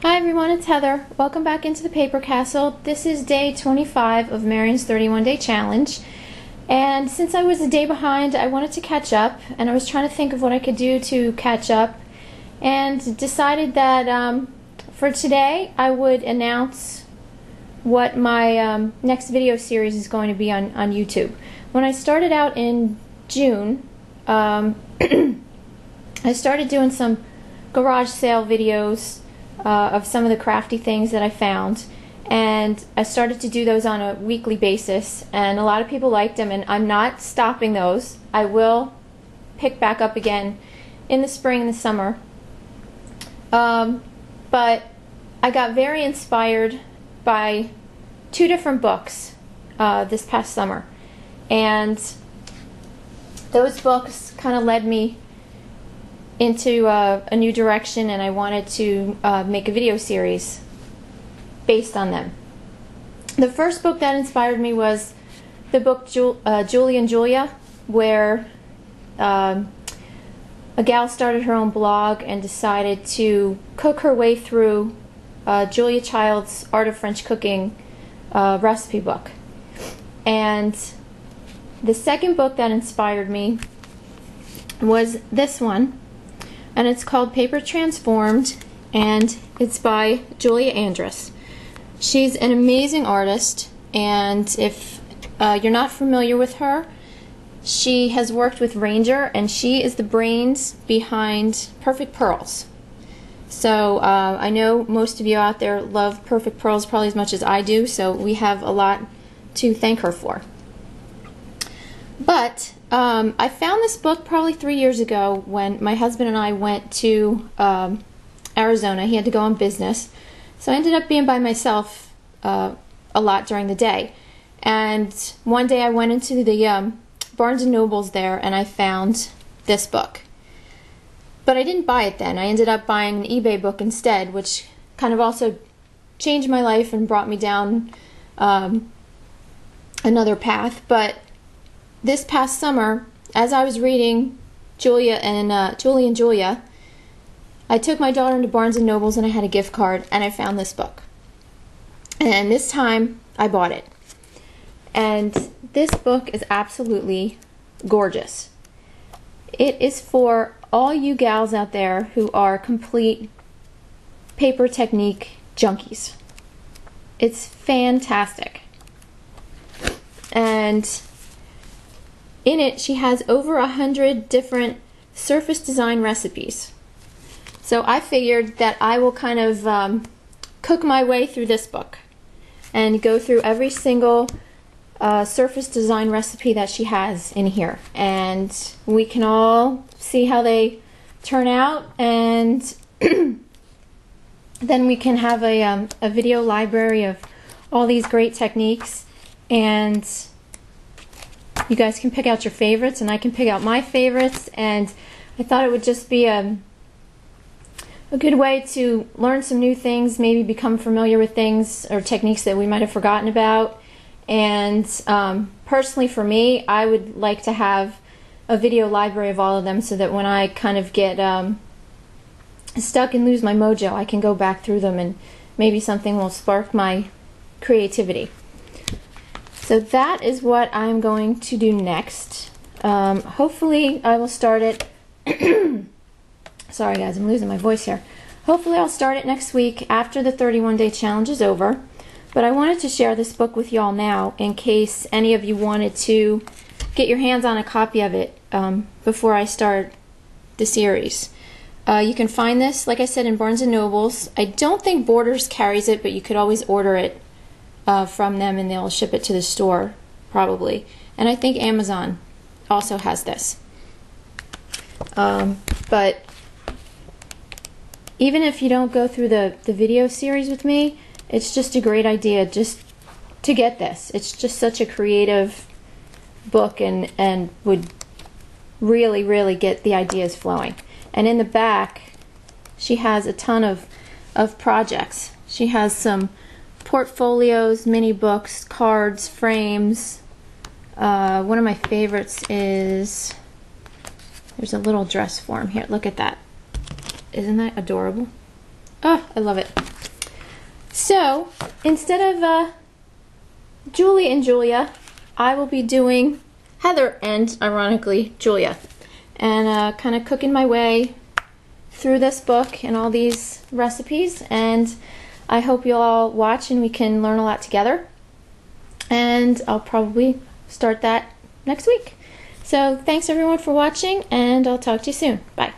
Hi everyone, it's Heather. Welcome back into the Paper Castle. This is day 25 of Marion's 31-day challenge. And since I was a day behind, I wanted to catch up, and I was trying to think of what I could do to catch up, and decided that for today I would announce what my next video series is going to be on YouTube. When I started out in June, I started doing some garage sale videos of some of the crafty things that I found, and I started to do those on a weekly basis, and a lot of people liked them, and I'm not stopping those. I will pick back up again in the spring and the summer, but I got very inspired by two different books this past summer, and those books kind of led me into a new direction, and I wanted to make a video series based on them. The first book that inspired me was the book Julia and Julia, where a gal started her own blog and decided to cook her way through Julia Child's Art of French Cooking recipe book. And the second book that inspired me was this one, and it's called Paper Transformed, and it's by Julia Andrus. She's an amazing artist, and if you're not familiar with her, she has worked with Ranger, and she is the brains behind Perfect Pearls. So I know most of you out there love Perfect Pearls probably as much as I do, so we have a lot to thank her for. But I found this book probably 3 years ago when my husband and I went to Arizona. He had to go on business, so I ended up being by myself a lot during the day. And one day I went into the Barnes & Nobles there, and I found this book. But I didn't buy it then. I ended up buying an eBay book instead, which kind of also changed my life and brought me down another path. But this past summer, as I was reading Julia and Julia, I took my daughter into Barnes & Nobles, and I had a gift card, and I found this book. And this time, I bought it. And this book is absolutely gorgeous. It is for all you gals out there who are complete paper technique junkies. It's fantastic. And in it, she has over 100 different surface design recipes. So I figured that I will kind of cook my way through this book and go through every single surface design recipe that she has in here. And we can all see how they turn out, and then we can have a video library of all these great techniques, and you guys can pick out your favorites, and I can pick out my favorites. And I thought it would just be a good way to learn some new things, maybe become familiar with things or techniques that we might have forgotten about. And personally for me, I would like to have a video library of all of them, so that when I kind of get stuck and lose my mojo, I can go back through them, and maybe something will spark my creativity. So that is what I'm going to do next. Hopefully I will start it sorry guys, I'm losing my voice here. Hopefully I'll start it next week after the 31-day challenge is over. But I wanted to share this book with y'all now in case any of you wanted to get your hands on a copy of it before I start the series. You can find this, like I said, in Barnes & Nobles. I don't think Borders carries it, but you could always order it from them, and they'll ship it to the store probably. And I think Amazon also has this. But even if you don't go through the video series with me, it's just a great idea just to get this. It's just such a creative book, and would really, really get the ideas flowing. And in the back, she has a ton of projects. She has some portfolios, mini books, cards, frames. One of my favorites is, there's a little dress form here. Look at that. Isn't that adorable? Oh, I love it. So, instead of Julie and Julia, I will be doing Heather and, ironically, Julia. And kind of cooking my way through this book and all these recipes. And I hope you'll all watch and we can learn a lot together. And I'll probably start that next week. So, thanks everyone for watching, and I'll talk to you soon. Bye.